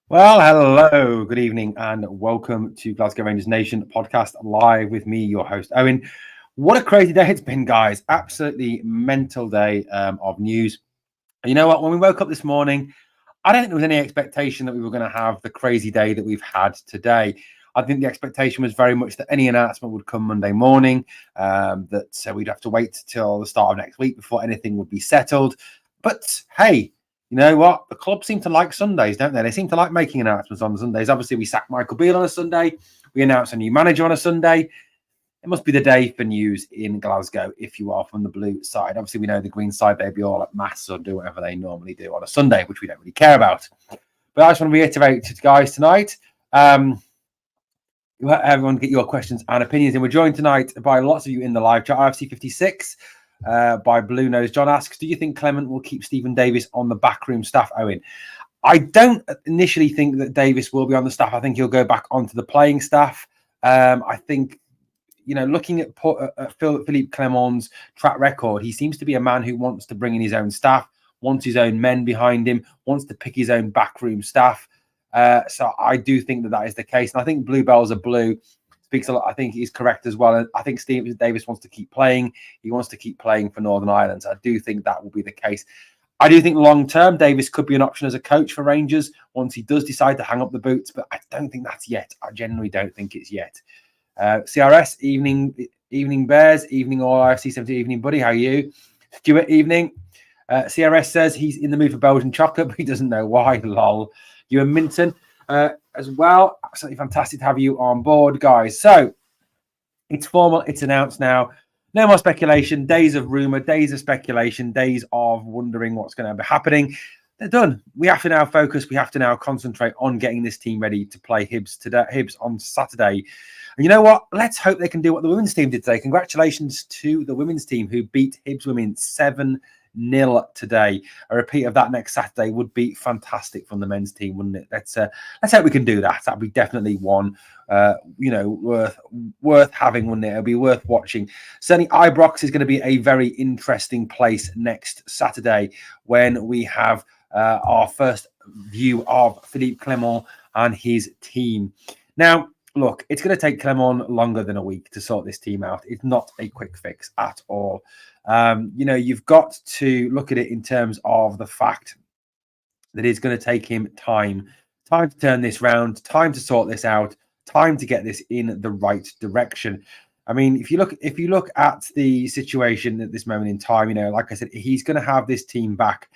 Well, hello, good evening, and welcome to Glasgow Rangers Nation podcast live with me, your host, Owen. What a crazy day it's been, guys. Absolutely mental day of news. And you know what? When we woke up this morning, I don't think there was any expectation that we were going to have the crazy day that we've had today. I think the expectation was very much that any announcement would come Monday morning, that we'd have to wait till the start of next week before anything would be settled. But hey, you know what? The club seem to like Sundays, don't they? They seem to like making announcements on Sundays. Obviously, we sacked Michael Beale on a Sunday. We announced a new manager on a Sunday. It must be the day for news in Glasgow if you are from the blue side. Obviously, we know the green side, they'd be all at mass or do whatever they normally do on a Sunday, which we don't really care about. But I just want to reiterate to guys tonight, everyone get your questions and opinions. And we're joined tonight by lots of you in the live chat. IFC 56 by Blue Nose. John asks, do you think Clement will keep Stephen Davis on the backroom staff, Owen? I don't initially think that Davis will be on the staff. I think he'll go back onto the playing staff. I think, you know, looking at Philippe Clement's track record, he seems to be a man who wants to bring in his own staff, wants his own men behind him, wants to pick his own backroom staff. So I do think that is the case. And I think Bluebells are blue speaks a lot. I think he's correct as well. And I think Steve Davis wants to keep playing. He wants to keep playing for Northern Ireland. So I do think that will be the case. I do think long-term, Davis could be an option as a coach for Rangers once he does decide to hang up the boots. But I don't think that's yet. I genuinely don't think it's yet. CRS, evening Bears, evening all IFC 70, evening buddy, how are you? Stuart, evening. CRS says he's in the mood for Belgian chocolate, but he doesn't know why, lol. You and Minton as well. Absolutely fantastic to have you on board, guys. So it's formal, it's announced now. No more speculation, days of rumour, days of speculation, days of wondering what's going to be happening. They're done. We have to now focus. We have to now concentrate on getting this team ready to play Hibs on Saturday. And you know what? Let's hope they can do what the women's team did today. Congratulations to the women's team who beat Hibs women 7-0 today. A repeat of that next Saturday would be fantastic from the men's team, wouldn't it? Let's hope we can do that. That'd be definitely one, worth having, wouldn't it? It'll be worth watching. Certainly, Ibrox is going to be a very interesting place next Saturday when we have our first view of Philippe Clement and his team. Now, look, it's going to take Clement longer than a week to sort this team out. It's not a quick fix at all. You've got to look at it in terms of the fact that it's going to take him time to turn this round, time to sort this out, time to get this in the right direction. I mean, if you look at the situation at this moment in time, like I said, he's going to have this team back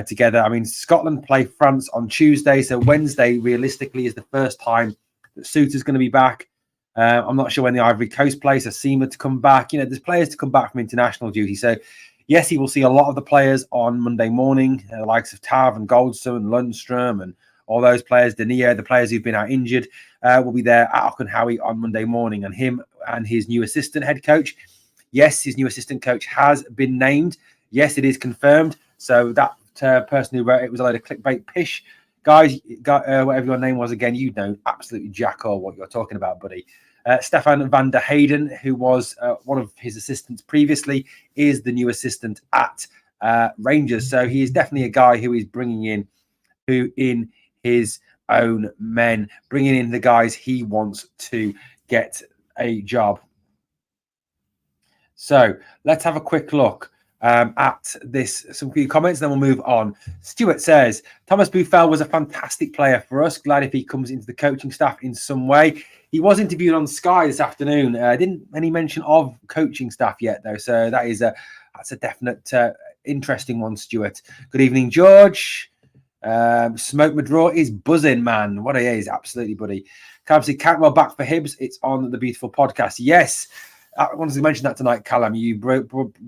together. I mean, Scotland play France on Tuesday, so Wednesday realistically is the first time that Suter's going to be back. I'm not sure when the Ivory Coast plays, Asima to come back. There's players to come back from international duty. So, yes, he will see a lot of the players on Monday morning, the likes of Tav and Goldson and Lundstrom and all those players, Denia, the players who've been out injured, will be there at Auchenhowie on Monday morning. And him and his new assistant head coach, yes, his new assistant coach has been named. Yes, it is confirmed. So that person who wrote it was a load of clickbait pish. Guys, whatever your name was again, you know absolutely jack all what you're talking about, buddy. Stefan van der Hayden, who was one of his assistants previously, is the new assistant at Rangers. So he is definitely a guy who is bringing in his own men, bringing in the guys he wants to get a job. So let's have a quick look at this, some few comments, then we'll move on. Stuart says, Thomas Buffel was a fantastic player for us. Glad if he comes into the coaching staff in some way. He was interviewed on Sky this afternoon. Didn't any mention of coaching staff yet, though. So that's a definite interesting one, Stuart. Good evening, George. Smoke Madraw is buzzing, man. What he is, absolutely, buddy. Callum Cantwell back for Hibs. It's on the Beautiful podcast. Yes. I wanted to mention that tonight, Callum. You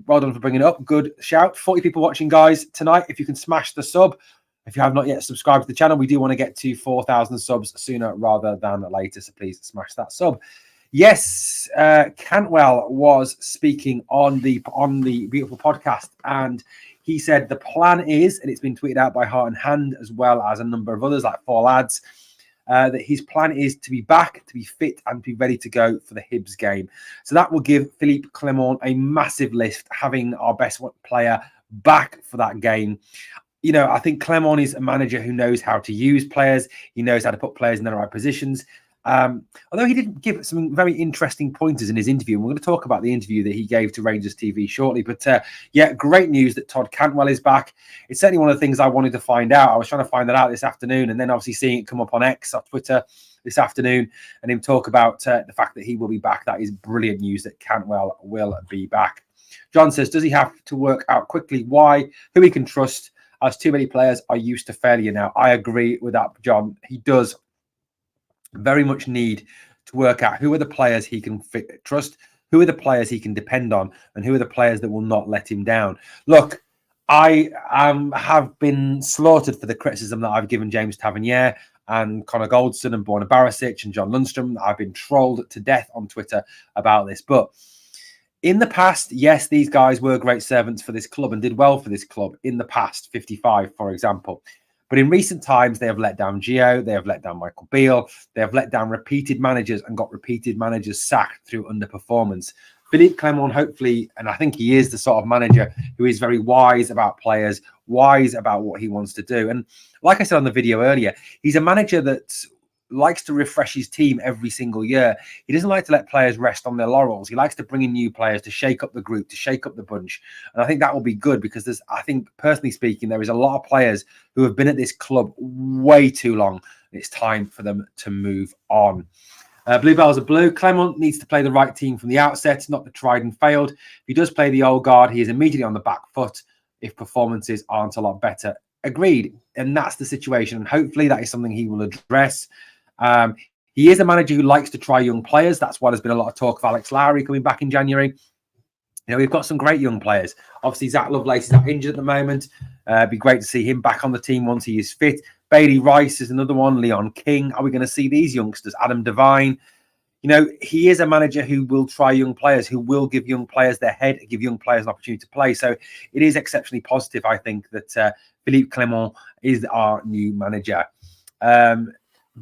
well done for bringing it up. Good shout. 40 people watching, guys, tonight. If you can smash the sub, if you have not yet subscribed to the channel, we do want to get to 4,000 subs sooner rather than later. So please smash that sub. Yes, Cantwell was speaking on the Beautiful podcast, and he said the plan is, and it's been tweeted out by Heart and Hand as well as a number of others like 4 lads, that his plan is to be back, to be fit, and to be ready to go for the Hibs game. So that will give Philippe Clement a massive lift, having our best player back for that game. you know, I think Clement is a manager who knows how to use players. He knows how to put players in the right positions. Although he did give some very interesting pointers in his interview, and we're going to talk about the interview that he gave to Rangers TV shortly. But yeah, great news that Todd Cantwell is back. It's certainly one of the things I wanted to find out. I was trying to find that out this afternoon, and then obviously seeing it come up on X, on Twitter this afternoon, and him talk about the fact that he will be back. That is brilliant news that Cantwell will be back. John says, does he have to work out quickly why, who he can trust, as too many players are used to failure now? I agree with that, John. He does very much need to work out who are the players he can trust, who are the players he can depend on, and who are the players that will not let him down. Look, I have been slaughtered for the criticism that I've given James Tavernier and Connor Goldson and Borna Barisic and John Lundstrom. I've been trolled to death on Twitter about this. But in the past, yes, these guys were great servants for this club and did well for this club in the past, 55, for example. But in recent times, they have let down Gio, they have let down Michael Beale, they have let down repeated managers and got repeated managers sacked through underperformance. Philippe Clement, hopefully, and I think he is the sort of manager who is very wise about players, wise about what he wants to do. And like I said on the video earlier, he's a manager that likes to refresh his team every single year. He doesn't like to let players rest on their laurels. He likes to bring in new players to shake up the group, to shake up the bunch. And I think that will be good because there's, I think, personally speaking, there is a lot of players who have been at this club way too long. It's time for them to move on. Bluebells are blue. Clement needs to play the right team from the outset, not the tried and failed. If he does play the old guard, he is immediately on the back foot if performances aren't a lot better. Agreed. And that's the situation. And hopefully that is something he will address. He is a manager who likes to try young players. That's why there's been a lot of talk of Alex Lowry coming back in January. You know, we've got some great young players. Obviously, Zach Lovelace is injured at the moment. It'd be great to see him back on the team once he is fit. Bailey Rice is another one. Leon King. Are we going to see these youngsters? Adam Devine. You know, he is a manager who will try young players, who will give young players their head, give young players an opportunity to play. So it is exceptionally positive, I think, that Philippe Clement is our new manager.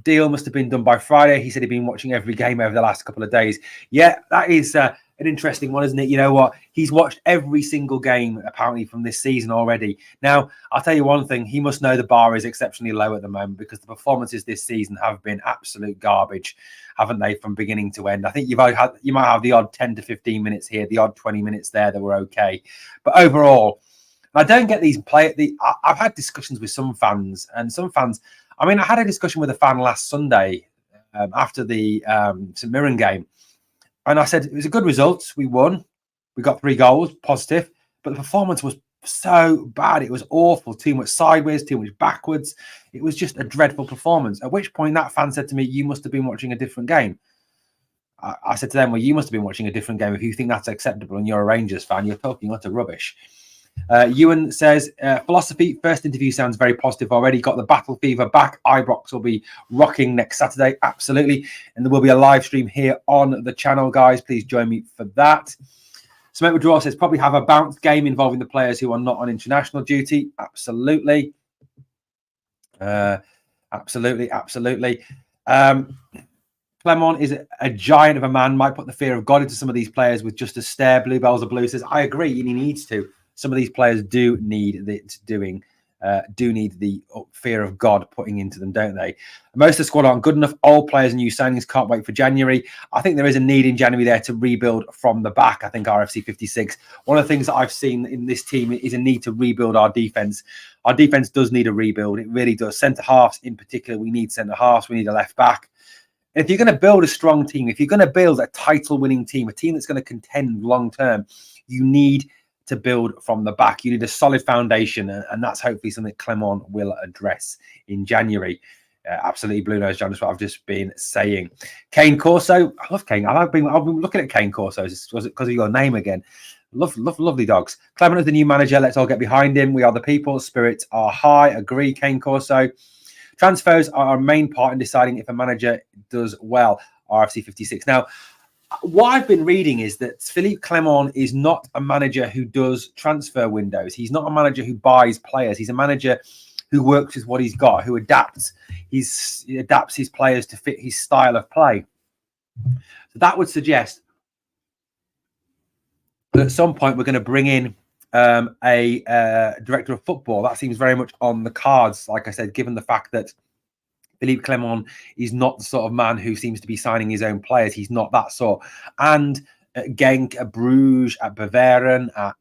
Deal must have been done by Friday. He said he'd been watching every game over the last couple of days. Yeah, that is an interesting one, isn't it? You know what? He's watched every single game, apparently, from this season already. Now, I'll tell you one thing. He must know the bar is exceptionally low at the moment because the performances this season have been absolute garbage, haven't they, from beginning to end? I think you might have the odd 10 to 15 minutes here, the odd 20 minutes there that were okay. But overall, I don't get these I've had discussions with some fans, and some fans, I mean, I had a discussion with a fan last Sunday after the St Mirren game. And I said, it was a good result. We won. We got 3 goals, positive. But the performance was so bad. It was awful. Too much sideways, too much backwards. It was just a dreadful performance. At which point that fan said to me, you must have been watching a different game. I said to them, well, you must have been watching a different game. If you think that's acceptable and you're a Rangers fan, you're talking utter rubbish. Ewan says, philosophy, first interview sounds very positive already. Got the battle fever back. Ibrox will be rocking next Saturday. Absolutely. And there will be a live stream here on the channel, guys. Please join me for that. Smoke Withdrawal says, probably have a bounce game involving the players who are not on international duty. Absolutely. Absolutely. Clement is a giant of a man. Might put the fear of God into some of these players with just a stare. Bluebells are blue says, I agree, and he needs to. Some of these players do need the fear of God putting into them, don't they? Most of the squad aren't good enough. Old players and new signings can't wait for January. I think there is a need in January there to rebuild from the back. I think RFC 56. One of the things that I've seen in this team is a need to rebuild our defence. Our defence does need a rebuild. It really does. Centre halves in particular, we need centre halves. We need a left back. And if you're going to build a strong team, if you're going to build a title-winning team, a team that's going to contend long-term, you need to build from the back. You need a solid foundation, and that's hopefully something Clement will address in January. Absolutely, Blue Nose John, that's what I've just been saying. Kane Corso, I love Kane. I've been looking at Kane Corso because of your name again. Lovely dogs. Clement is the new manager. Let's all get behind him. We are the people. Spirits are high. Agree, Kane Corso. Transfers are our main part in deciding if a manager does well. RFC 56. Now, what I've been reading is that Philippe Clement is not a manager who does transfer windows. He's not a manager who buys players. He's a manager who works with what he's got, who adapts. He adapts his players to fit his style of play. So that would suggest that at some point we're going to bring in a director of football. That seems very much on the cards, like I said, given the fact that Philippe Clement is not the sort of man who seems to be signing his own players. He's not that sort. And at Genk, at Bruges, at Bavarian, at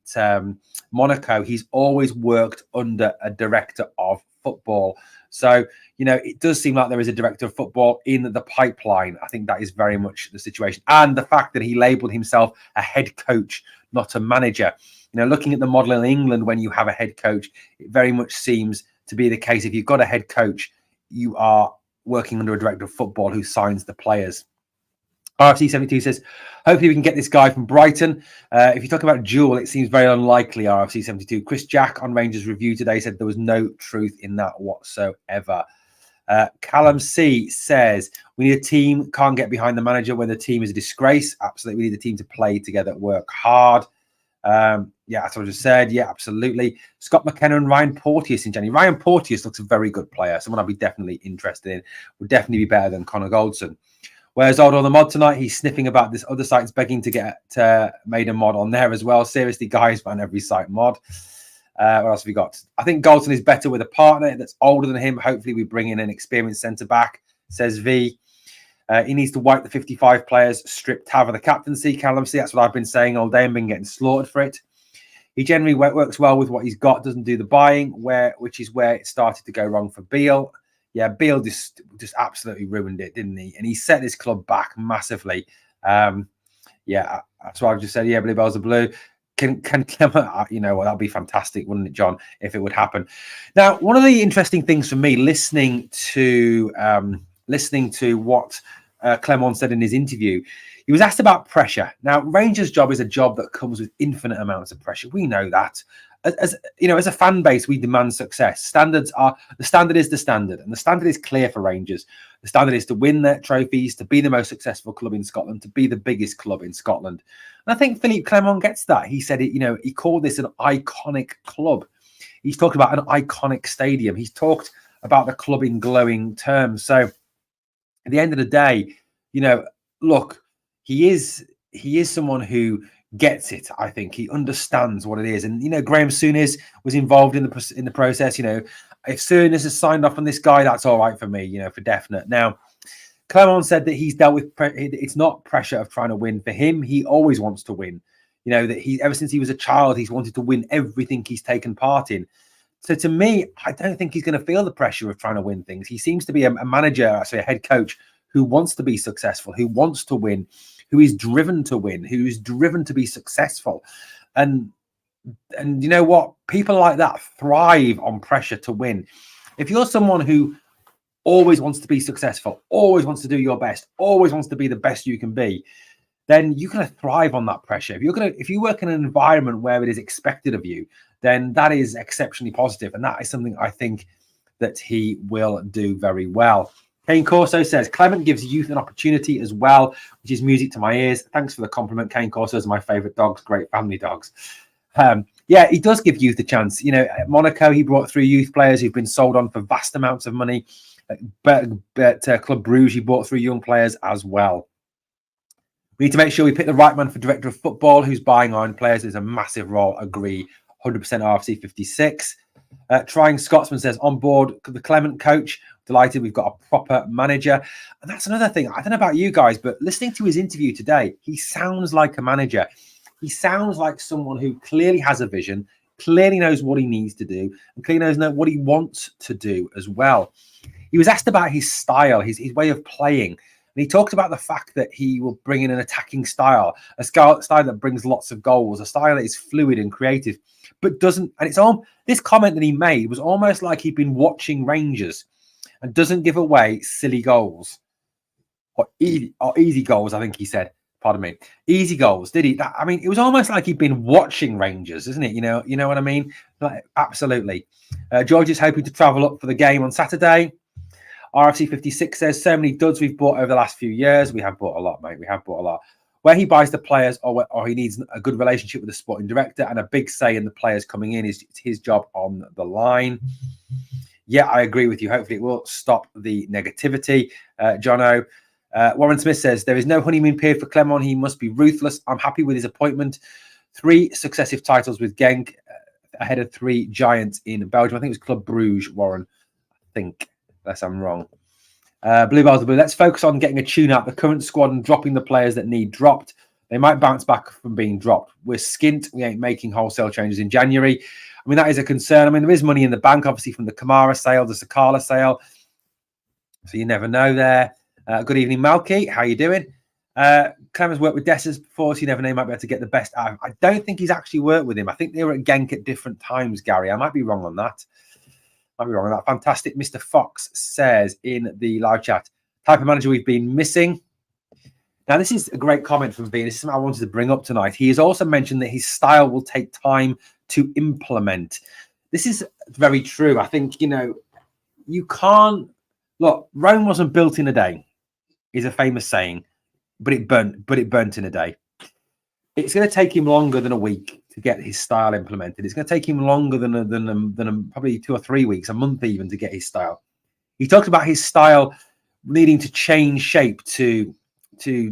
Monaco, he's always worked under a director of football. So, it does seem like there is a director of football in the pipeline. I think that is very much the situation. And the fact that he labelled himself a head coach, not a manager. Looking at the model in England, when you have a head coach, it very much seems to be the case. If you've got a head coach, you are working under a director of football who signs the players. RFC72 says, hopefully we can get this guy from Brighton. If you talk about Jewel, it seems very unlikely, RFC72. Chris Jack on Rangers Review today said there was no truth in that whatsoever. Callum C says, we need a team, can't get behind the manager when the team is a disgrace. Absolutely, we need the team to play together, work hard. Yeah, that's what I just said. Yeah, absolutely. Scott McKenna and Ryan Porteous in January. Ryan Porteous looks a very good player. Someone I'd be definitely interested in. Would definitely be better than Connor Goldson. Whereas Old on the mod tonight, he's sniffing about this other site's begging to get made a mod on there as well. Seriously, guys, man, every site mod. What else have we got? I think Goldson is better with a partner that's older than him. Hopefully, we bring in an experienced centre back, says V. He needs to wipe the 55 players, strip Tav of the captaincy. Callum C, that's what I've been saying all day and been getting slaughtered for it. He generally works well with what he's got, doesn't do the buying, which is where it started to go wrong for Beale. Yeah, Beale just absolutely ruined it, didn't he? And he set this club back massively. Yeah, that's what I've just said. Yeah, Blue Bells are blue. Can Clement, that'd be fantastic, wouldn't it, John, if it would happen? Now, one of the interesting things for me, listening to what Clement said in his interview, he was asked about pressure. Now, Rangers' job is a job that comes with infinite amounts of pressure. We know that. As a fan base, we demand success. The standard is the standard, and the standard is clear for Rangers. The standard is to win their trophies, to be the most successful club in Scotland, to be the biggest club in Scotland. And I think Philippe Clement gets that. He said it. He called this an iconic club. He's talked about an iconic stadium. He's talked about the club in glowing terms. So at the end of the day, look, he is someone who gets it. I think he understands what it is. And Graham Souness was involved in the process. If Souness has signed off on this guy, that's all right for me, for definite. Now, Clement said that he's dealt with it's not pressure of trying to win. For him, he always wants to win. That ever since he was a child, he's wanted to win everything he's taken part in. So to me, I don't think he's going to feel the pressure of trying to win things. He seems to be a manager, actually a head coach, who wants to be successful, who wants to win, who is driven to win, who is driven to be successful. And you know what? People like that thrive on pressure to win. If you're someone who always wants to be successful, always wants to do your best, always wants to be the best you can be, then you're going to thrive on that pressure. If you work in an environment where it is expected of you, then that is exceptionally positive. And that is something I think that he will do very well. Kane Corso says, Clement gives youth an opportunity as well, which is music to my ears. Thanks for the compliment. Kane Corso is my favourite dogs, great family dogs. Yeah, he does give youth a chance. At Monaco, he brought through youth players who've been sold on for vast amounts of money. But Club Bruges, he brought through young players as well. We need to make sure we pick the right man for director of football who's buying our own players. Is a massive role. Agree. 100% RFC 56. Trying Scotsman says, on board the Clement coach. Delighted we've got a proper manager. And that's another thing. I don't know about you guys, but listening to his interview today, he sounds like a manager. He sounds like someone who clearly has a vision, clearly knows what he needs to do, and clearly knows what he wants to do as well. He was asked about his style, his way of playing. And he talked about the fact that he will bring in an attacking style, a style that brings lots of goals, a style that is fluid and creative, but doesn't. And this comment that he made was almost like he'd been watching Rangers and doesn't give away silly goals or easy goals. I think he said. Pardon me, easy goals. Did he? It was almost like he'd been watching Rangers, isn't it? You know what I mean? Like, absolutely. George is hoping to travel up for the game on Saturday. RFC 56 says, so many duds we've bought over the last few years. We have bought a lot, mate. We have bought a lot. Where he buys the players or he needs a good relationship with the sporting director and a big say in the players coming in, is his job on the line. Yeah, I agree with you. Hopefully it will stop the negativity. Jono. Warren Smith says, there is no honeymoon period for Clement. He must be ruthless. I'm happy with his appointment 3 successive titles with Genk, ahead of 3 giants in Belgium. I think it was Club Bruges, Warren. I think, unless I'm wrong. Blue Bells, Blue. Let's focus on getting a tune out the current squad and dropping the players that need dropped. They might bounce back from being dropped. We're skint. We ain't making wholesale changes in January. I mean, that is a concern. I mean, there is money in the bank, obviously, from the Kamara sale, the Sakala sale. So you never know there. Good evening, Malky. How you doing? Clemens worked with Dessers before, so you never know. He might be able to get the best out of him. I don't think he's actually worked with him. I think they were at Genk at different times, Gary. I might be wrong on that. Fantastic. Mr. Fox says in the live chat, type of manager we've been missing. Now, this is a great comment from Bean. This is something I wanted to bring up tonight. He has also mentioned that his style will take time to implement. This is very true. I think, you can't... Look, Rome wasn't built in a day, is a famous saying, but it burnt in a day. It's going to take him longer than a week to get his style implemented. It's going to take him longer than probably 2 or 3 weeks, a month even, to get his style. He talked about his style needing to change shape to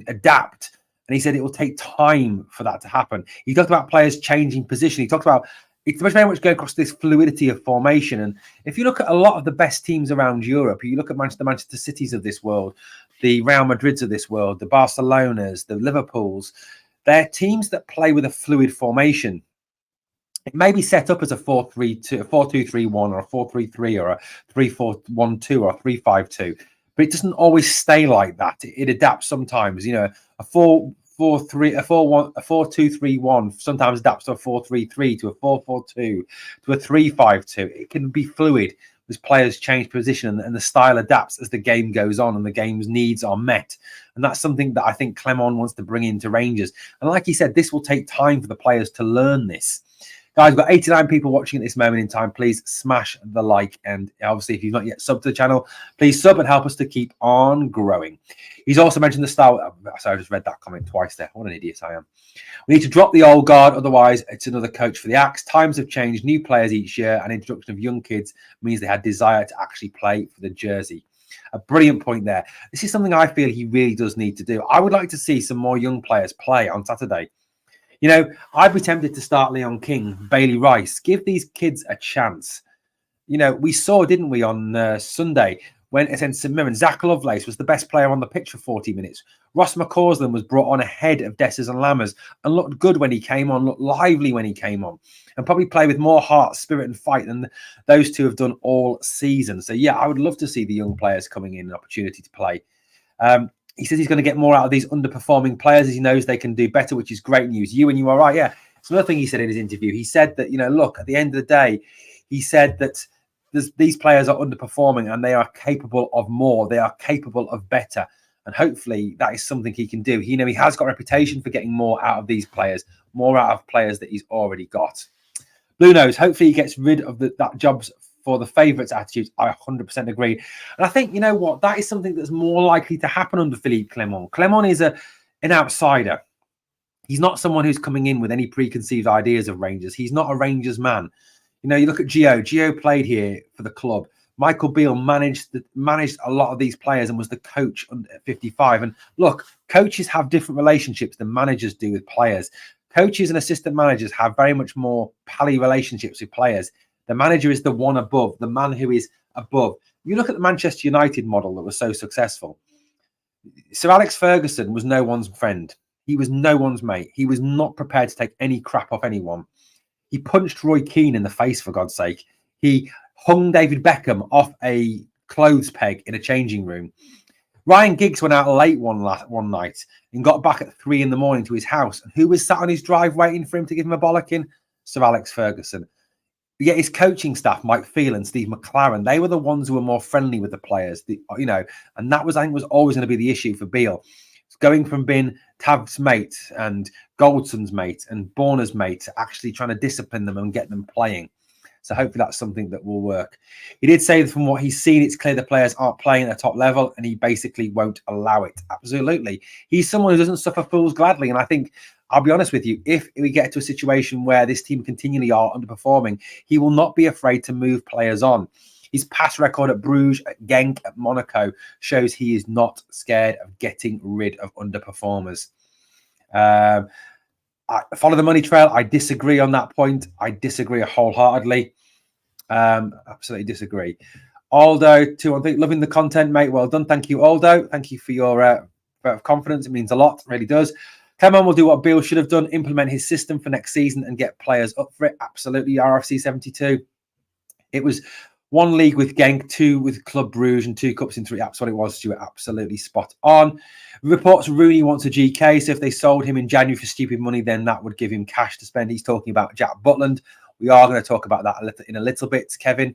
adapt, and he said it will take time for that to happen. He talked about players changing position. He talked about it's very much going across this fluidity of formation. And if you look at a lot of the best teams around Europe, you look at the Manchester Cities of this world, the Real Madrids of this world, the Barcelonas, the Liverpools, they're teams that play with a fluid formation. It may be set up as a 4-3-2, a 4-2-3-1, or a 4-3-3, or a 3-4-1-2, or a 3-5-2. But it doesn't always stay like that. It adapts sometimes. A 4-2-3-1 sometimes adapts to a 4-3-3, to a 4-4-2, to a 3-5-2. It can be fluid as players change position, and the style adapts as the game goes on and the game's needs are met. And that's something that I think Clement wants to bring into Rangers. And like he said, this will take time for the players to learn this. Guys, we've got 89 people watching at this moment in time. Please smash the like. And obviously, if you've not yet subbed to the channel, please sub and help us to keep on growing. He's also mentioned the style. Sorry, I just read that comment twice there. What an idiot I am. We need to drop the old guard. Otherwise, it's another coach for the axe. Times have changed. New players each year. And introduction of young kids means they had desire to actually play for the jersey. A brilliant point there. This is something I feel he really does need to do. I would like to see some more young players play on Saturday. I'd be tempted to start Leon King, Bailey Rice. Give these kids a chance. We saw, didn't we, on Sunday, when against St Mirren, Zach Lovelace was the best player on the pitch for 40 minutes. Ross McCausland was brought on ahead of Dessers and Lammers and looked good when he came on, looked lively when he came on, and probably play with more heart, spirit and fight than those two have done all season. So, yeah, I would love to see the young players coming in, an opportunity to play. He says he's going to get more out of these underperforming players as he knows they can do better, which is great news. You are right. Yeah. It's another thing he said in his interview. He said that, look, at the end of the day, he said that these players are underperforming and they are capable of more. They are capable of better. And hopefully that is something he can do. He has got a reputation for getting more out of these players, more out of players that he's already got. Blue Nose, hopefully he gets rid of that jobs for the favourites attitude. I 100% agree. And I think, that is something that's more likely to happen under Philippe Clement. Clement is an outsider. He's not someone who's coming in with any preconceived ideas of Rangers. He's not a Rangers man. You look at Gio. Gio played here for the club. Michael Beale managed a lot of these players and was the coach at 55. And look, coaches have different relationships than managers do with players. Coaches and assistant managers have very much more pally relationships with players. The manager is the one above, the man who is above. You look at the Manchester United model that was so successful. Sir Alex Ferguson was no one's friend. He was no one's mate. He was not prepared to take any crap off anyone. He punched Roy Keane in the face, for God's sake. He hung David Beckham off a clothes peg in a changing room. Ryan Giggs went out late one night and got back at 3 a.m. to his house. And who was sat on his drive waiting for him to give him a bollocking? Sir Alex Ferguson. Yet his coaching staff, Mike Phelan and Steve McLaren, they were the ones who were more friendly with the players, and that was, I think, was always going to be the issue for Beale. It's going from being Tav's mate and Goldson's mate and Borner's mate to actually trying to discipline them and get them playing. So hopefully that's something that will work. He did say that from what he's seen, it's clear the players aren't playing at the top level and he basically won't allow it. Absolutely. He's someone who doesn't suffer fools gladly. And I think, I'll be honest with you, if we get to a situation where this team continually are underperforming, he will not be afraid to move players on. His past record at Bruges, at Genk, at Monaco shows he is not scared of getting rid of underperformers. I follow the money trail. I disagree on that point. I disagree wholeheartedly. Absolutely disagree. Aldo, loving the content, mate. Well done. Thank you, Aldo. Thank you for your vote of confidence. It means a lot. It really does. Clement will do what Bill should have done, implement his system for next season and get players up for it. Absolutely. RFC 72. It was 1 league with Genk, 2 with Club Bruges, and 2 cups in 3. That's what it was, Stuart. Absolutely spot on. Reports Rooney wants a GK, so if they sold him in January for stupid money, then that would give him cash to spend. He's talking about Jack Butland. We are going to talk about that in a little bit, Kevin.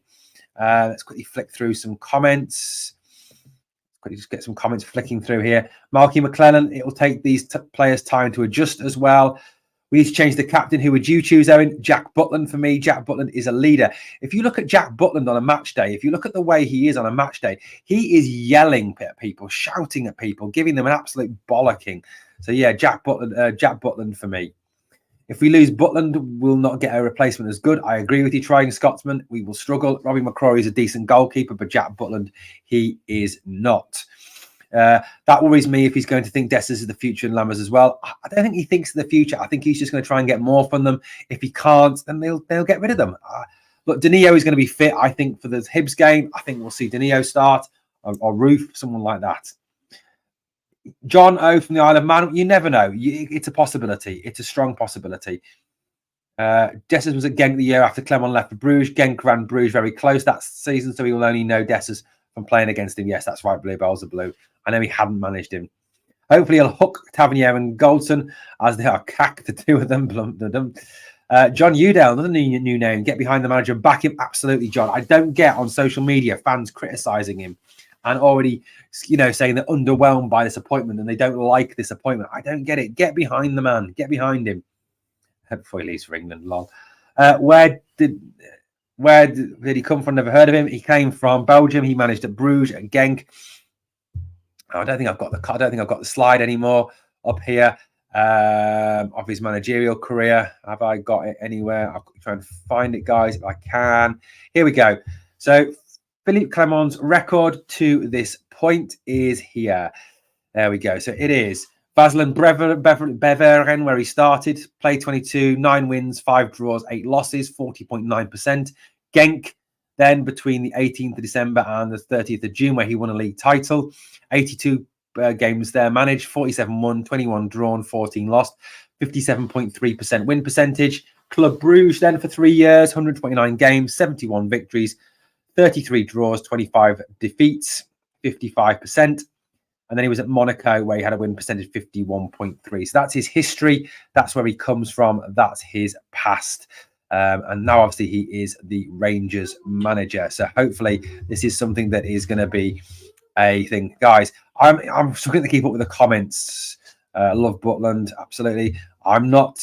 Let's quickly flick through some comments. Quickly just get some comments flicking through here. Marky McClellan, it will take these players time to adjust as well. We need to change the captain. Who would you choose, Owen? Jack Butland for me. Jack Butland is a leader. If you look at Jack Butland on a match day, if you look at the way he is on a match day, he is yelling at people, shouting at people, giving them an absolute bollocking. So yeah, Jack Butland for me. If we lose Butland, we'll not get a replacement as good. I agree with you, trying Scotsman. We will struggle. Robbie McCrory is a decent goalkeeper, but Jack Butland, he is not. That worries me if he's going to think Dessers is the future and Lammers as well. I don't think he thinks of the future. I think he's just going to try and get more from them. If he can't, then they'll get rid of them. Look, Danilo is going to be fit, I think, for the Hibs game. I think we'll see Danilo start or Roof, someone like that. John O from the Isle of Man, you never know. It's a possibility. It's a strong possibility. Dessers was at Genk the year after Clement left for Bruges. Genk ran Bruges very close that season, so he will only know Dessers from playing against him. Yes, that's right, Blue Bells are blue. I know he hadn't managed him. Hopefully he'll hook Tavernier and Goldson, as they are cack, the two of them. John Udell, another new name. Get behind the manager and back him. Absolutely, John. I don't get on social media fans criticising him and already, saying they're underwhelmed by this appointment and they don't like this appointment. I don't get it. Get behind the man. Get behind him. Before he leaves for England, lol. Where did he come from? Never heard of him. He came from Belgium. He managed at Bruges and Genk. I don't think I've got the slide anymore up here of his managerial career. Have I got it anywhere? I'll try and find it, guys, if I can. Here we go. So Philippe Clement's record to this point is here. There we go. So it is Vaslin Beveren, where he started, played 22, 9 wins, 5 draws, 8 losses, 40.9%. Genk, then between the 18th of December and the 30th of June, where he won a league title. 82 games there managed, 47 won, 21 drawn, 14 lost, 57.3% win percentage. Club Bruges then for 3 years, 129 games, 71 victories, 33 draws, 25 defeats, 55%. And then he was at Monaco, where he had a win percentage 51.3. So that's his history. That's where he comes from. That's his past. And now, obviously, he is the Rangers manager. So hopefully this is something that is going to be a thing. Guys, I'm struggling to keep up with the comments. Love Butland, absolutely. I'm not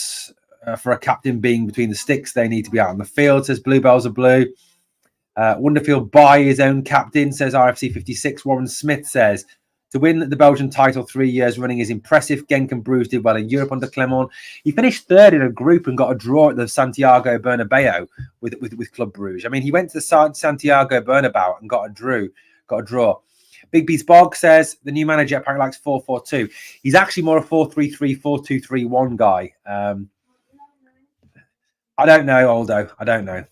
for a captain being between the sticks. They need to be out on the field, says Bluebells are blue. Wonderfield buy his own captain, says RFC 56. Warren Smith says, to win the Belgian title 3 years running is impressive. Genk and Bruges did well in Europe under Clement. He finished third in a group and got a draw at the Santiago Bernabeu with Club Bruges. I mean, he went to the Santiago Bernabeu and got a draw. Big Beats Bog says the new manager apparently likes 4-4-2. He's actually more a 4-3-3, 4-2-3-1 guy. I don't know, Aldo. I don't know.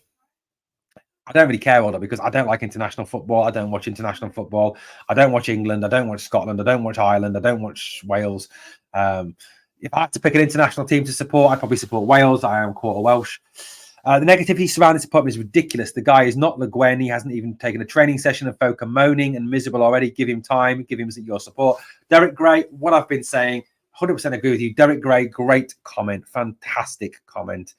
I don't really care, Aldo, because I don't like international football. I don't watch international football. I don't watch England. I don't watch Scotland. I don't watch Ireland. I don't watch Wales. If I had to pick an international team to support, I'd probably support Wales. I am quarter Welsh. The negativity surrounding this appointment is ridiculous. The guy is not Le Guin. He hasn't even taken a training session, and folk are moaning and miserable already. Give him time. Give him your support. Derek Gray, what I've been saying, 100% agree with you. Derek Gray, great comment. Fantastic comment.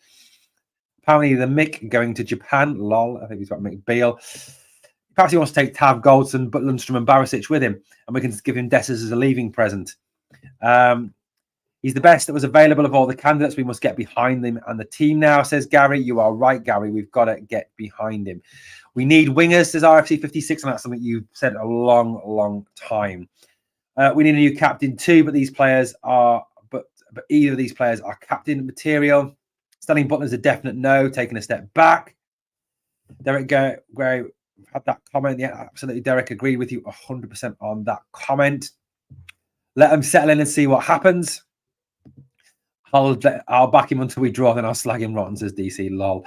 Apparently, the Mick going to Japan. Lol. I think he's got Mick Beale. Perhaps he wants to take Tav Goldson, but Lundstrom and Barisic with him, and we can give him Dessers as a leaving present. He's the best that was available of all the candidates. We must get behind them and the team now, says Gary. You are right, Gary. We've got to get behind him. We need wingers, says RFC 56, and that's something you've said a long, long time. We need a new captain too, but these players are, but either of these players are captain material. Stanley Butler's a definite no, taking a step back. Derek Gray had that comment. Yeah, absolutely. Derek, agreed with you 100% on that comment. Let them settle in and see what happens. I'll back him until we draw, then I'll slag him rotten, says DC. Lol.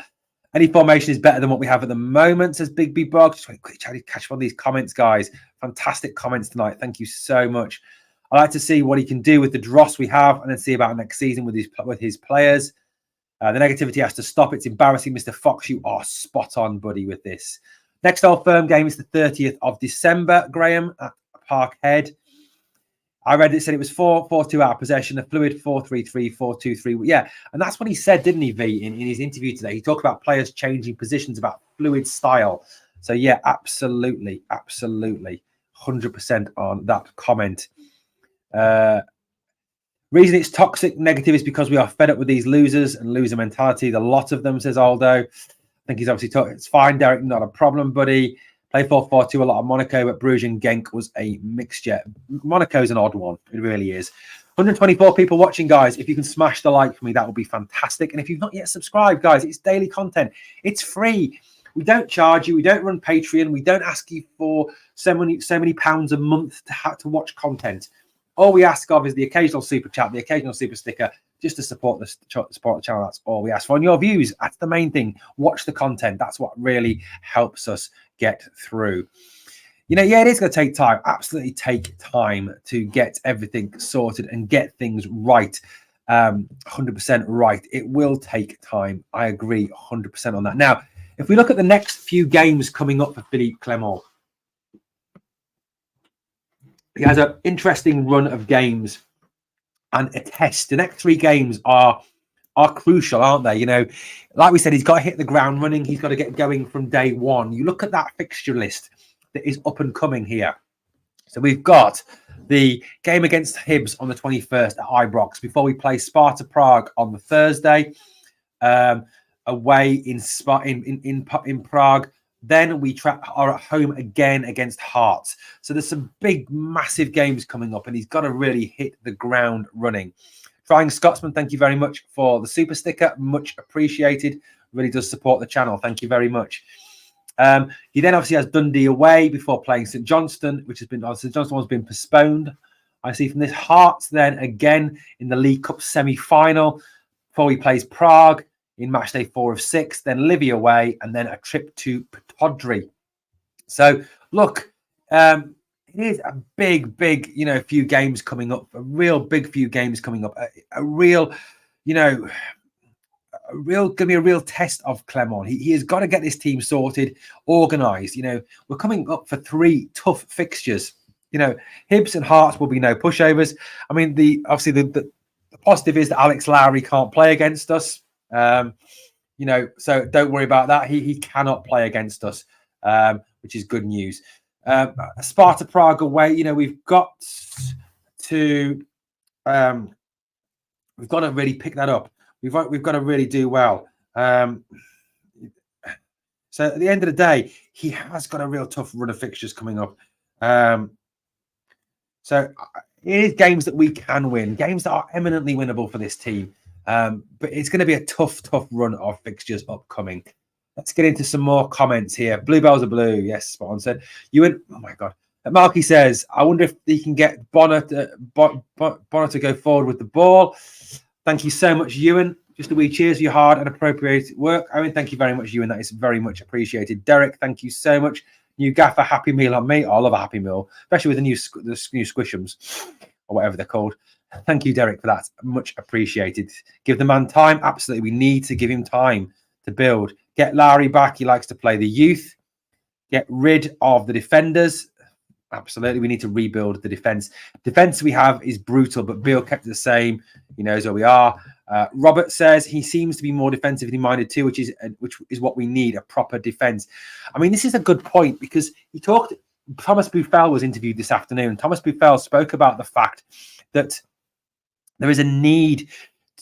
Any formation is better than what we have at the moment, says Big B Bog. Just quick catch one of these comments, guys. Fantastic comments tonight. Thank you so much. I like to see what he can do with the dross we have, and then see about next season with his players. The negativity has to stop. It's embarrassing, Mr. Fox. You are spot on, buddy, with this. Next Old Firm game is the 30th of December, Graham, at Parkhead. I read it, said it was 4-4-2 out of possession, a fluid 4-3-3, 4-2-3. Yeah, and that's what he said, didn't he, V, in his interview today? He talked about players changing positions, about fluid style. So, yeah, absolutely, 100% on that comment. Reason it's toxic, negative is because we are fed up with these losers and loser mentality. The lot of them, says Aldo. I think he's obviously talking. It's fine, Derek, not a problem, buddy. Play 4-4-2, a lot of Monaco, but Bruges and Genk was a mixture. Monaco's an odd one. It really is. 124 people watching, guys. If you can smash the like for me, that would be fantastic. And if you've not yet subscribed, guys, it's daily content. It's free. We don't charge you. We don't run Patreon. We don't ask you for so many pounds a month to watch content. All we ask of is the occasional super chat, the occasional super sticker, just to support the channel. That's all we ask for. And your views, that's the main thing. Watch the content. That's what really helps us get through. You know, yeah, it is going to take time. Absolutely take time to get everything sorted and get things right. 100% right. It will take time. I agree 100% on that. Now, if we look at the next few games coming up for Philippe Clement, he has an interesting run of games and a test. The next 3 games are crucial, aren't they? You know, like we said, he's got to hit the ground running. He's got to get going from day one. You look at that fixture list that is up and coming here. So we've got the game against Hibs on the 21st at Ibrox before we play Sparta Prague on the Thursday, away in Prague. Then we are at home again against Hearts. So there's some big, massive games coming up, and he's got to really hit the ground running. Trying Scotsman, thank you very much for the super sticker. Much appreciated. Really does support the channel. Thank you very much. He then obviously has Dundee away before playing St Johnstone, which has been St Johnstone has been postponed. I see from this Hearts then again in the League Cup semi-final before he plays Prague in match day 4 of 6, then Livy away, and then a trip to Pataudry. So look, it is a big, you know, few games coming up, a real big few games coming up, a real, you know, going to be a real test of Clement. He has got to get this team sorted, organised. You know, we're coming up for 3 tough fixtures. You know, Hibs and Hearts will be no pushovers. I mean, obviously the positive is that Alex Lowry can't play against us. You know, so don't worry about that. He cannot play against us, which is good news. Sparta Prague away. You know, we've got to really pick that up. We've got to really do well. So at the end of the day, he has got a real tough run of fixtures coming up. So it is games that we can win, games that are eminently winnable for this team. But it's going to be a tough run of fixtures upcoming. Let's get into some more comments here. Bluebells are blue. Yes, spot on. Said Ewan. Oh my God. Marky says, I wonder if he can get Bonner to go forward with the ball. Thank you so much, Ewan. Just a wee cheers for your hard and appropriate work. Owen, thank you very much, Ewan. That is very much appreciated. Derek, thank you so much. New gaffer, happy meal on me. I love a happy meal, especially with the new squishums or whatever they're called. Thank you, Derek, for that. Much appreciated. Give the man time. Absolutely. We need to give him time to build. Get Lowry back. He likes to play the youth. Get rid of the defenders. Absolutely. We need to rebuild the defense. Defense we have is brutal, but Beale kept it the same. He knows where we are. Robert says he seems to be more defensively minded too, which is what we need, a proper defense. I mean, this is a good point because Thomas Buffel was interviewed this afternoon. Thomas Buffel spoke about the fact that there is a need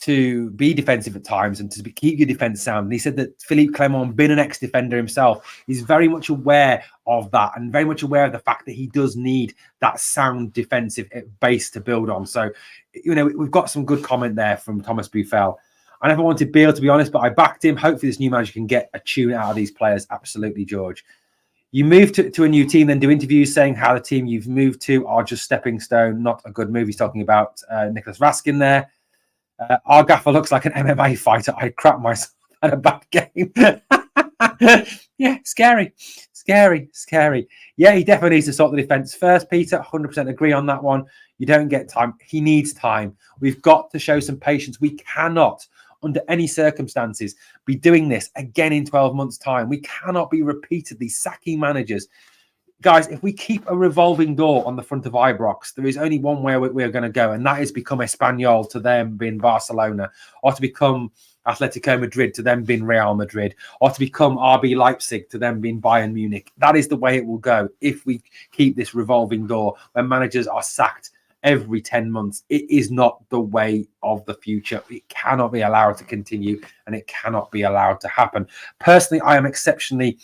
to be defensive at times and to keep your defense sound. And he said that Philippe Clement, being an ex-defender himself, is very much aware of that and very much aware of the fact that he does need that sound defensive base to build on. So, you know, we've got some good comment there from Thomas Buffel. I never wanted Beale, to be honest, but I backed him. Hopefully this new manager can get a tune out of these players. Absolutely, George. You move to a new team, then do interviews saying how the team you've moved to are just stepping stone, not a good move. He's talking about Nicholas Raskin there. Our gaffer looks like an MMA fighter. I crap myself at a bad game. Yeah, scary. Yeah, he definitely needs to sort the defence first, Peter. 100% agree on that one. You don't get time. He needs time. We've got to show some patience. We cannot, under any circumstances, be doing this again in 12 months' time. We cannot be repeatedly sacking managers. Guys, if we keep a revolving door on the front of Ibrox, there is only one way we're going to go, and that is become Espanyol to them being Barcelona, or to become Atletico Madrid to them being Real Madrid, or to become RB Leipzig to them being Bayern Munich. That is the way it will go if we keep this revolving door when managers are sacked every 10 months. It is not the way of the future. It cannot be allowed to continue, and it cannot be allowed to happen. Personally, I am exceptionally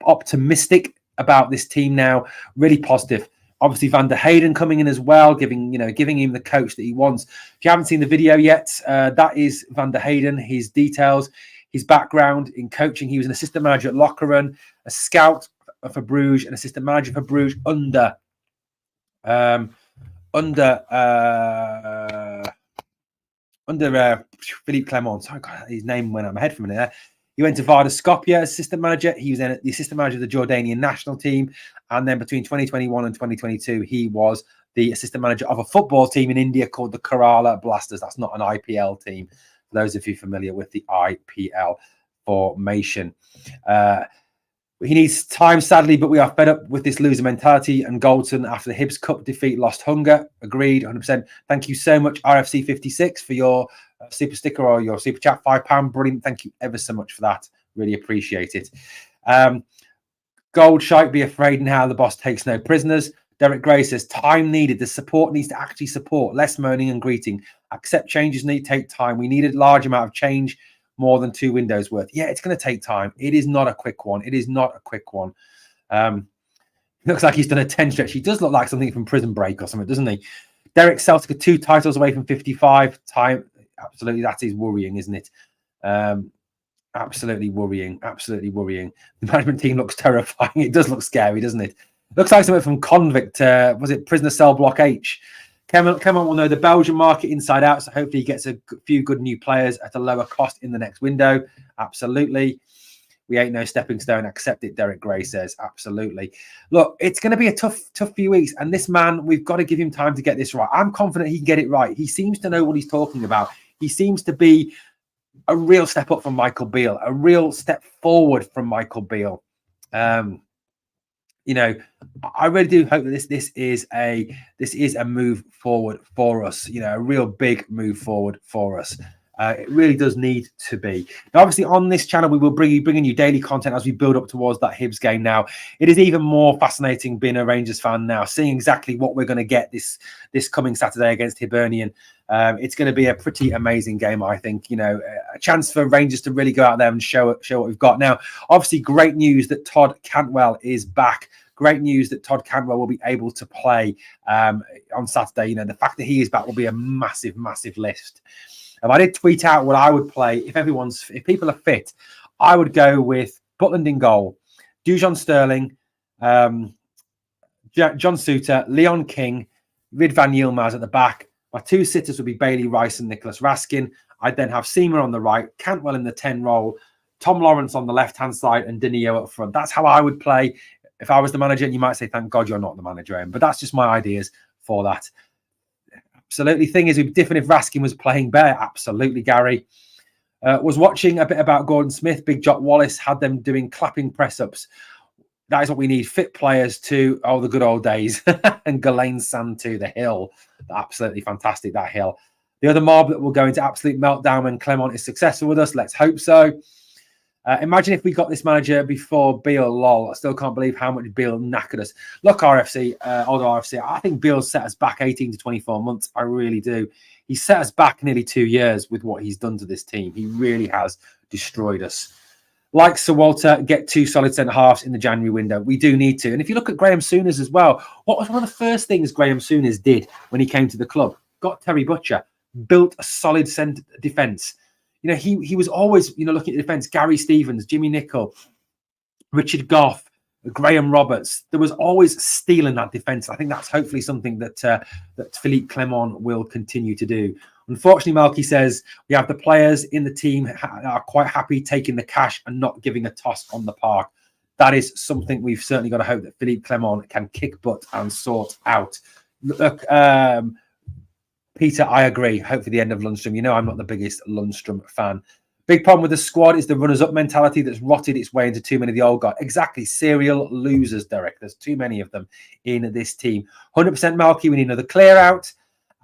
optimistic about this team now, really positive. Obviously, Van der Hayden coming in as well, giving him the coach that he wants. If you haven't seen the video yet, that is Van der Hayden, his details, his background in coaching. He was an assistant manager at Lokeren, a scout for Bruges, an assistant manager for Bruges under Philippe Clement. Sorry, God, his name went out of my head for a minute there. He went to Vardar Skopje as assistant manager. He was then the assistant manager of the Jordanian national team. And then between 2021 and 2022, he was the assistant manager of a football team in India called the Kerala Blasters. That's not an IPL team, for those of you familiar with the IPL formation. He needs time, sadly, but we are fed up with this loser mentality. And Goldson, after the Hibs Cup defeat, lost hunger. Agreed, 100%. Thank you so much, RFC56, for your super sticker or your super chat, £5. Brilliant. Thank you ever so much for that. Really appreciate it. Gold Shite, be afraid now the boss takes no prisoners. Derek Gray says, time needed. The support needs to actually support. Less moaning and greeting. Accept changes need to take time. We need a large amount of change, more than 2 windows worth. Yeah, it's going to take time. It is not a quick one. It is not a quick one. Looks like he's done a 10 stretch. He does look like something from Prison Break or something, doesn't he? Derek Celtic are 2 titles away from 55. Time, absolutely, that is worrying, isn't it? Absolutely worrying. Absolutely worrying. The management team looks terrifying. It does look scary, doesn't it? Looks like something from Convict. Was it Prisoner Cell Block H? Kevin will know the Belgian market inside out, so hopefully he gets a few good new players at a lower cost in the next window. Absolutely. We ain't no stepping stone. Accept it, Derek Gray says. Absolutely. Look, it's going to be a tough few weeks, and this man, we've got to give him time to get this right. I'm confident he can get it right. He seems to know what he's talking about. He seems to be a real step up from Michael Beale, a real step forward from Michael Beale. I really do hope that this is a move forward for us. A real big move forward for us. It really does need to be. Now, obviously, on this channel, we will bringing you daily content as we build up towards that Hibs game. Now, it is even more fascinating being a Rangers fan now, seeing exactly what we're going to get this coming Saturday against Hibernian. It's going to be a pretty amazing game, I think. A chance for Rangers to really go out there and show what we've got. Now, obviously, great news that Todd Cantwell is back. Great news that Todd Cantwell will be able to play on Saturday. The fact that he is back will be a massive, massive lift. I did tweet out what I would play if people are fit. I would go with Butland in goal, Dujon Sterling, John Suter, Leon King, Rid van Yilmaz at the back. My 2 sitters would be Bailey Rice and Nicholas Raskin. I'd then have Seamer on the right, Cantwell in the 10 role, Tom Lawrence on the left-hand side, and Dinio up front. That's how I would play if I was the manager. And you might say, thank God you're not the manager, but that's just my ideas for that. Absolutely. Thing is, it'd be different if Raskin was playing bare. Absolutely, Gary. Was watching a bit about Gordon Smith. Big Jock Wallace had them doing clapping press-ups. That is what we need. Fit players to the good old days. And Ghislaine Sand too, the hill. Absolutely fantastic, that hill. The other mob that will go into absolute meltdown when Clement is successful with us. Let's hope so. Imagine if we got this manager before Beale, lol. I still can't believe how much Beale knackered us. Look, RFC, older RFC, I think Beale set us back 18 to 24 months. I really do. He set us back nearly 2 years with what he's done to this team. He really has destroyed us. Like Sir Walter, get 2 solid centre-halves in the January window. We do need to. And if you look at Graham Souness as well, what was one of the first things Graham Souness did when he came to the club? Got Terry Butcher, built a solid centre defence. He was always, looking at the defence, Gary Stevens, Jimmy Nicholl, Richard Goff, Graham Roberts. There was always steel in that defence. I think that's hopefully something that Philippe Clement will continue to do. Unfortunately, Malky says we have the players in the team are quite happy taking the cash and not giving a toss on the park. That is something we've certainly got to hope that Philippe Clement can kick butt and sort out. Look, Peter, I agree. Hopefully the end of Lundstrom. You know I'm not the biggest Lundstrom fan. Big problem with the squad is the runners-up mentality that's rotted its way into too many of the old guys. Exactly. Serial losers, Derek. There's too many of them in this team. 100% Malky. We need another clear out.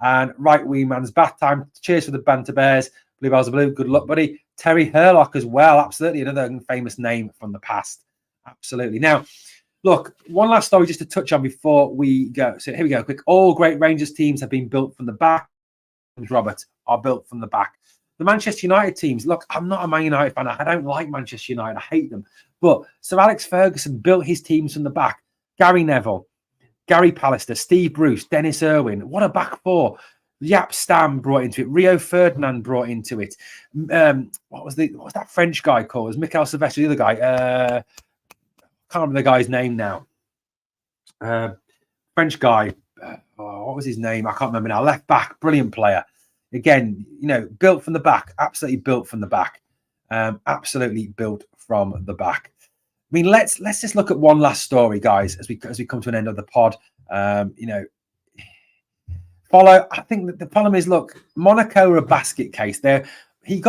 And right wee man's bath time. Cheers for the banter bears. Blue bells are blue. Good luck, buddy. Terry Herlock as well. Absolutely. Another famous name from the past. Absolutely. Now, look, one last story just to touch on before we go. So here we go. Quick. All great Rangers teams have been built from the back. Robert are built from the back. The Manchester United teams, look, I'm not a Man United fan. I don't like Manchester United. I hate them. But Sir Alex Ferguson built his teams from the back. Gary Neville, Gary Pallister, Steve Bruce, Dennis Irwin. What a back four. Jaap Stam brought into it. Rio Ferdinand brought into it. What was that French guy called? It was Michael Silvestri, the other guy. Can't remember the guy's name now. French guy. What was his name? I can't remember now. Left back, brilliant player. Again, you know, built from the back. Absolutely built from the back. Absolutely built from the back. I mean, let's just look at one last story, guys, as we come to an end of the pod. You know, follow. I think that the problem is, look, Monaco are a basket case. There, he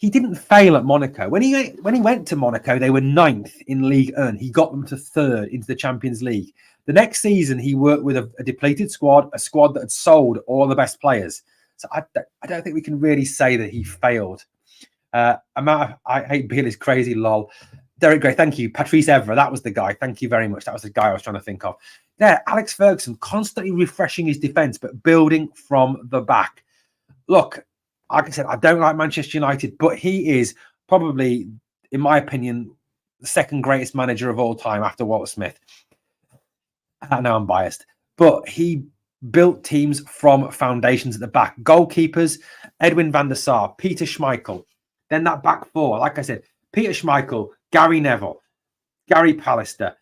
didn't fail at Monaco. When he went to Monaco, they were 9th in Ligue 1. He got them to 3rd into the Champions League. The next season, he worked with a depleted squad, a squad that had sold all the best players. So I don't think we can really say that he failed. I hate Bill is crazy, lol. Derek Gray, thank you. Patrice Evra, that was the guy. Thank you very much. That was the guy I was trying to think of. There, Alex Ferguson constantly refreshing his defence, but building from the back. Look, like I said, I don't like Manchester United, but he is probably, in my opinion, the second greatest manager of all time after Walter Smith. I know I'm biased, but he built teams from foundations at the back. Goalkeepers, Edwin van der Sar, Peter Schmeichel. Then that back four, like I said, Peter Schmeichel, Gary Neville, Gary Pallister,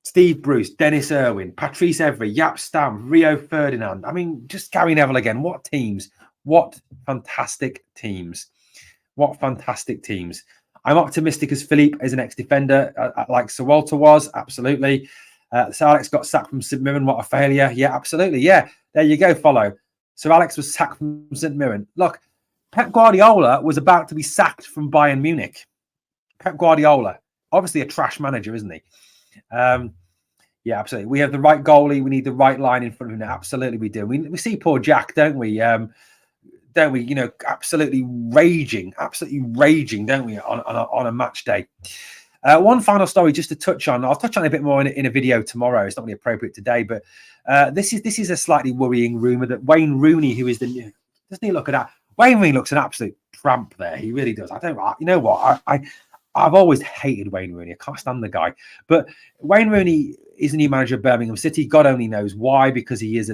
Steve Bruce, Dennis Irwin, Patrice Evra, Jaap Stam, Rio Ferdinand. I mean, just Gary Neville again. What teams? What fantastic teams. What fantastic teams. I'm optimistic as Philippe is an ex-defender, like Sir Walter was. Absolutely. Sir Alex got sacked from St Mirren. What a failure. Yeah, absolutely. Yeah, there you go, follow. Sir Alex was sacked from St Mirren. Look, Pep Guardiola was about to be sacked from Bayern Munich. Pep Guardiola, obviously a trash manager, isn't he? Yeah, absolutely. We have the right goalie. We need the right line in front of him. Absolutely, we do. We see poor Jack, don't we? Don't we? You know, absolutely raging, don't we, on a match day? One final story just to touch on. I'll touch on it a bit more in a video tomorrow. It's not really appropriate today, but this is a slightly worrying rumor that Wayne Rooney, who is the new, doesn't he look at that? Wayne Rooney looks an absolute tramp there. He really does. You know what? I've always hated Wayne Rooney. I can't stand the guy. But Wayne Rooney is the new manager of Birmingham City. God only knows why, because he is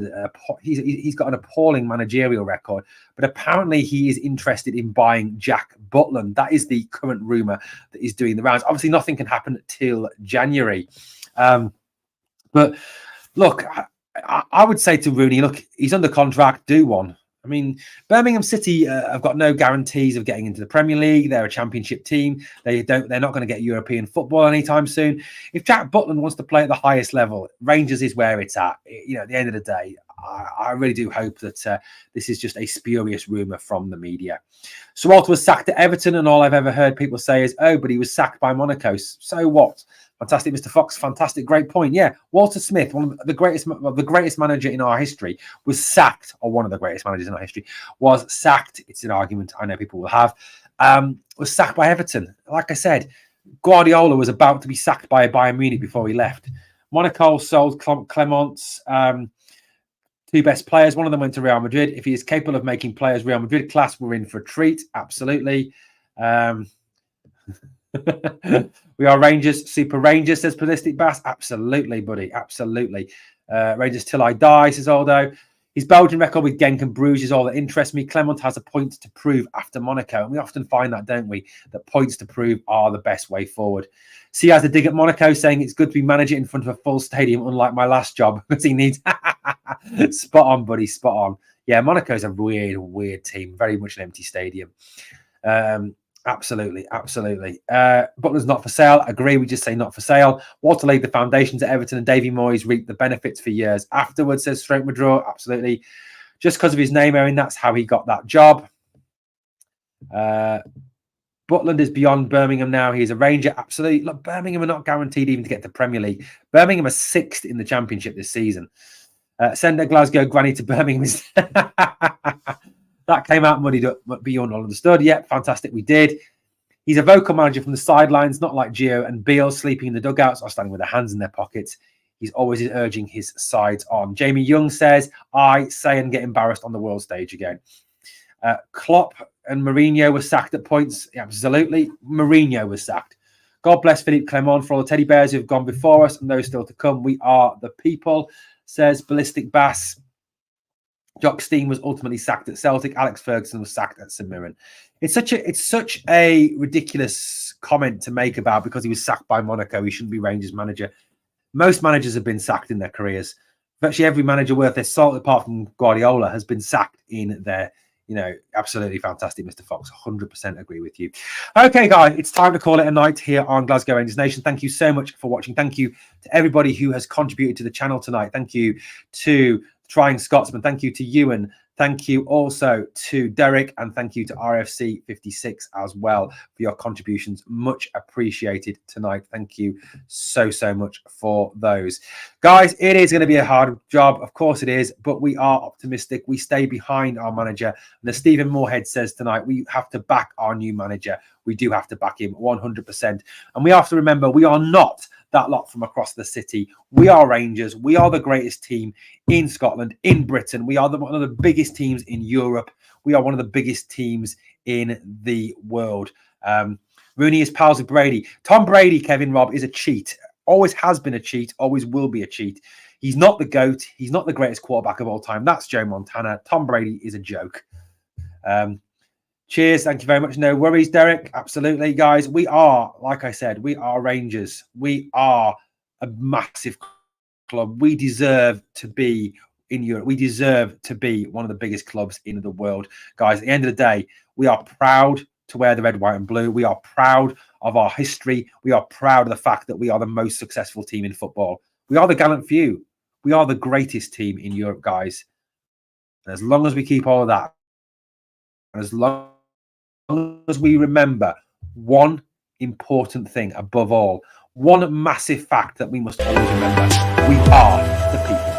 he's got an appalling managerial record. But apparently he is interested in buying Jack Butland. That is the current rumor that he's doing the rounds. Obviously, nothing can happen till January. But look, I would say to Rooney, look, he's under contract. Do one. I mean, Birmingham City have got no guarantees of getting into the Premier League. They're a championship team. They're not going to get European football anytime soon. If Jack Butland wants to play at the highest level, Rangers is where it's at. You know, at the end of the day, I really do hope that this is just a spurious rumour from the media. Sir Walter was sacked at Everton, and all I've ever heard people say is, "Oh, but he was sacked by Monaco." So what? Fantastic, Mr. Fox. Fantastic, great point. Yeah, Walter Smith, one of the greatest manager in our history, was sacked, or one of the greatest managers in our history, was sacked. It's an argument I know people will have. Was sacked by Everton. Like I said, Guardiola was about to be sacked by Bayern Munich before he left. Monaco sold Clement's two best players. One of them went to Real Madrid. If he is capable of making players Real Madrid class, we're in for a treat. Absolutely. We are Rangers, super Rangers, says Ballistic Bass. Absolutely, buddy. Absolutely. Rangers till I die, says Aldo. His Belgian record with Genk and Bruges is all that interests me. Clement has a point to prove after Monaco. And we often find that, don't we? That points to prove are the best way forward. See, has a dig at Monaco, saying it's good to be manager in front of a full stadium, unlike my last job, because he needs... Spot on, buddy. Spot on. Yeah, Monaco's a weird team. Very much an empty stadium. Absolutely. Butler's not for sale. Agree. We just say not for sale. Walter laid the foundations at Everton, and Davy Moyes reaped the benefits for years afterwards, says Straight Madrow. Absolutely. Just because of his name, Erin, that's how he got that job. Butland is beyond Birmingham now. He's a Ranger. Absolutely. Look, Birmingham are not guaranteed even to get to Premier League. Birmingham are 6th in the Championship this season. Send a Glasgow granny to Birmingham. That came out muddied up, but beyond all understood. Yep, fantastic. We did. He's a vocal manager from the sidelines, not like Gio and Beale sleeping in the dugouts or standing with their hands in their pockets. He's always urging his sides on. Jamie Young says, I say and get embarrassed on the world stage again. Klopp and Mourinho were sacked at points. Absolutely. Mourinho was sacked. God bless Philippe Clement for all the teddy bears who have gone before us and those still to come. We are the people, says Ballistic Bass. Jock Stein was ultimately sacked at Celtic. Alex Ferguson was sacked at St Mirren. It's such a ridiculous comment to make about because he was sacked by Monaco. He shouldn't be Rangers manager. Most managers have been sacked in their careers. Virtually every manager worth their salt, apart from Guardiola, has been sacked in their, absolutely fantastic, Mr. Fox. 100% agree with you. Okay, guys, it's time to call it a night here on Glasgow Rangers Nation. Thank you so much for watching. Thank you to everybody who has contributed to the channel tonight. Thank you to Trying Scotsman. Thank you to Ewan. Thank you also to Derek, and thank you to RFC 56 as well for your contributions. Much appreciated tonight. Thank you so much for those. Guys, it is going to be a hard job. Of course it is, but we are optimistic. We stay behind our manager. And as Stephen Moorhead says tonight, we have to back our new manager. We do have to back him 100%. And we have to remember, we are not that lot from across the city. We are Rangers. We are the greatest team in Scotland, in Britain. We are one of the biggest teams in Europe. We are one of the biggest teams in the world. Rooney is pals with Brady. Tom Brady, Kevin Robb, is a cheat. Always has been a cheat. Always will be a cheat. He's not the GOAT. He's not the greatest quarterback of all time. That's Joe Montana. Tom Brady is a joke. Cheers. Thank you very much. No worries, Derek. Absolutely, guys. We are, like I said, we are Rangers. We are a massive club. We deserve to be in Europe. We deserve to be one of the biggest clubs in the world. Guys, at the end of the day, we are proud to wear the red, white, and blue. We are proud of our history. We are proud of the fact that we are the most successful team in football. We are the gallant few. We are the greatest team in Europe, guys. And as long as we keep all of that, and as long as we remember one important thing above all, one massive fact that we must always remember, we are the people.